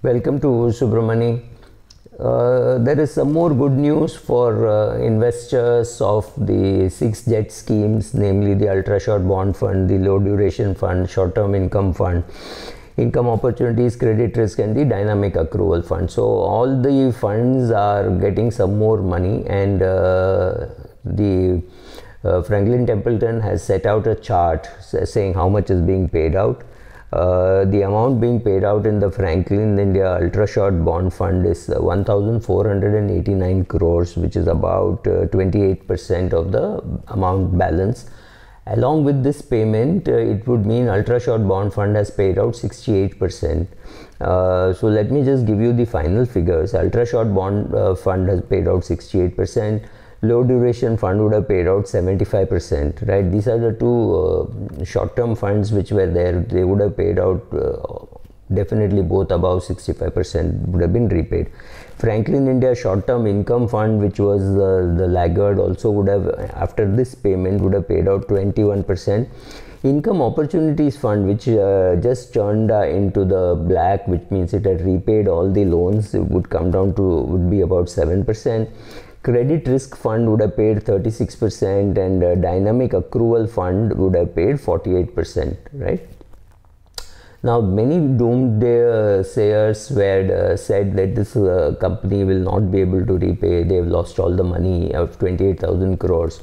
Welcome to Subramani. There is some more good news for investors of the 6 jet schemes, namely the ultra short bond fund, the low duration fund, short term income fund, income opportunities, credit risk, and the dynamic accrual fund. So all the funds are getting some more money, and the Franklin Templeton has set out a chart saying how much is being paid out. The amount being paid out in the Franklin India Ultra Short Bond Fund is 1,489 crores, which is about 28% of the amount balance. Along with this payment, it would mean Ultra Short Bond Fund has paid out 68%. So let me just give you the final figures. Ultra Short Bond Fund has paid out 68%. Low duration fund would have paid out 75%, right? These are the two short-term funds which were there. They would have paid out definitely both above 65% would have been repaid. Franklin India short-term income fund, which was the laggard, also would have, after this payment, would have paid out 21%. Income opportunities fund, which just turned into the black, which means it had repaid all the loans, it would come down to, would be about 7%. Credit risk fund would have paid 36%, and dynamic accrual fund would have paid 48%, right? Now, many doomsday sayers were said that this company will not be able to repay. They've lost all the money of 28,000 crores.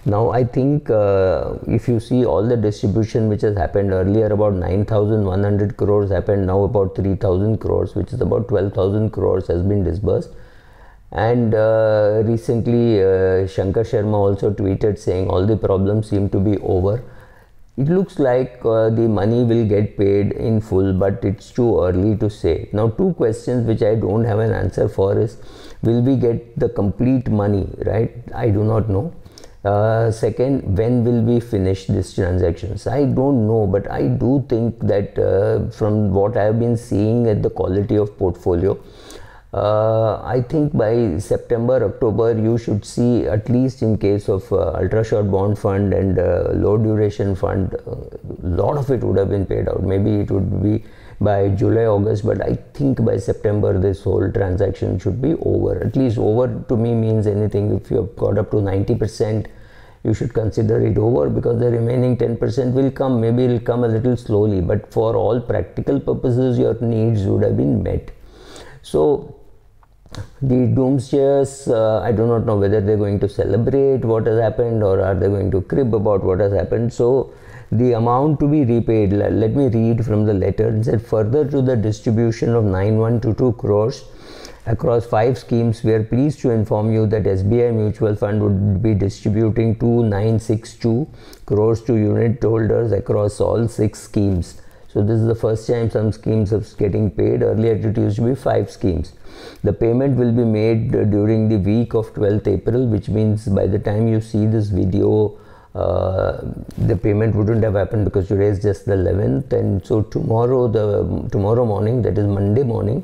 Now, I think if you see all the distribution which has happened earlier, about 9,100 crores happened, now about 3,000 crores, which is about 12,000 crores has been disbursed. And recently Shankar Sharma also tweeted saying all the problems seem to be over. It looks like the money will get paid in full, but it's too early to say. Now, two questions which I don't have an answer for is, will we get the complete money, right? I do not know. Second, when will we finish these transactions? I don't know, but I do think that from what I have been seeing at the quality of portfolio, I think by September, October, you should see, at least in case of ultra short bond fund and low duration fund, a lot of it would have been paid out. Maybe it would be by July, August, but I think by September this whole transaction should be over. At least over to me means anything. If you have got up to 90%, you should consider it over, because the remaining 10% will come. Maybe it will come a little slowly, but for all practical purposes, your needs would have been met. So the doomsayers, I do not know whether they're going to celebrate what has happened or are they going to crib about what has happened. So the amount to be repaid, let me read from the letter. It said, further to the distribution of 9122 crores across 5 schemes, we are pleased to inform you that SBI Mutual Fund would be distributing 2962 crores to unit holders across all 6 schemes. So this is the first time some schemes are getting paid. Earlier it used to be 5 schemes. The payment will be made during the week of 12th April, which means by the time you see this video, the payment wouldn't have happened, because today is just the 11th, and so tomorrow morning, that is Monday morning,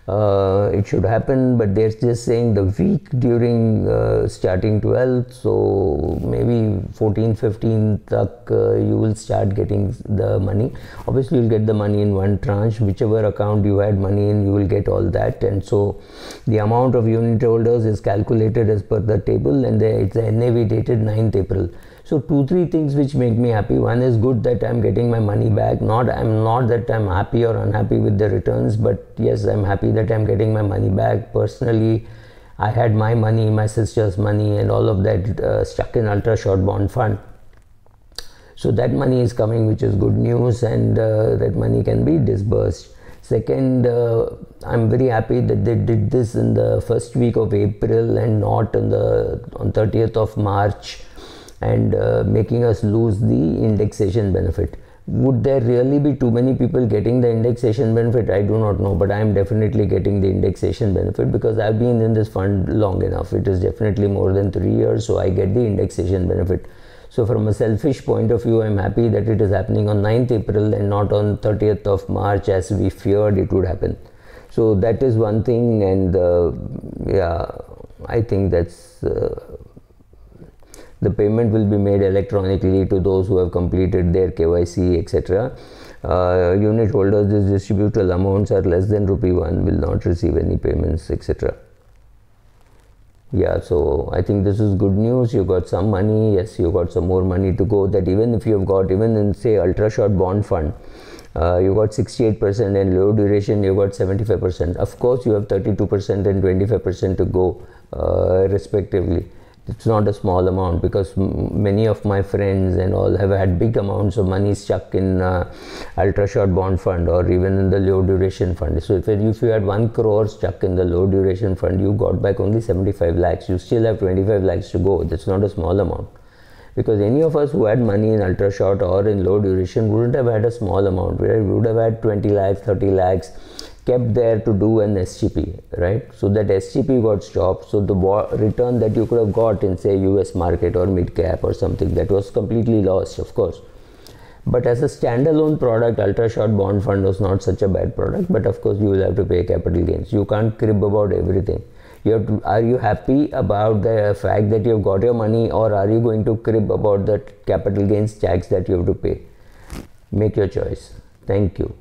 it should happen. But they're just saying the week during starting 12th, so maybe 14th, 15th you will start getting the money. Obviously you'll get the money in one tranche, whichever account you had money in, you will get all that. And so the amount of unit holders is calculated as per the table, and it's a NAV dated 9th April. So 2-3 things which make me happy. One is good that I'm getting my money back. I'm not that I'm happy or unhappy with the returns, but yes, I'm happy that I'm getting my money back. Personally, I had my money, my sister's money, and all of that stuck in ultra short bond fund. So that money is coming, which is good news, and that money can be disbursed. Second, I'm very happy that they did this in the first week of April and not on 30th of March, and making us lose the indexation benefit. Would there really be too many people getting the indexation benefit? I do not know, but I am definitely getting the indexation benefit because I've been in this fund long enough. It is definitely more than 3 years, so I get the indexation benefit. So from a selfish point of view, I'm happy that it is happening on 9th April and not on 30th of March as we feared it would happen. So that is one thing, and yeah, I think that's the payment will be made electronically to those who have completed their KYC, etc. unit holders whose distributable amounts are less than rupee 1 will not receive any payments, etc. Yeah, so I think this is good news. You got some money. Yes, you got some more money to go. That even if you've got, even in say ultra short bond fund, you got 68%, and low duration you got 75%. Of course, you have 32% and 25% to go respectively. It's not a small amount, because many of my friends and all have had big amounts of money stuck in ultra short bond fund or even in the low duration fund. So if you had 1 crore stuck in the low duration fund, you got back only 75 lakhs. You still have 25 lakhs to go. That's not a small amount, because any of us who had money in ultra short or in low duration wouldn't have had a small amount. We would have had 20 lakhs, 30 lakhs kept there to do an SGP, right? So that SGP got stopped. So the return that you could have got in say US market or mid cap or something, that was completely lost, of course. But as a standalone product, ultra short bond fund was not such a bad product. But of course, you will have to pay capital gains. You can't crib about everything. You have to, are you happy about the fact that you've got your money, or are you going to crib about the capital gains tax that you have to pay? Make your choice. Thank you.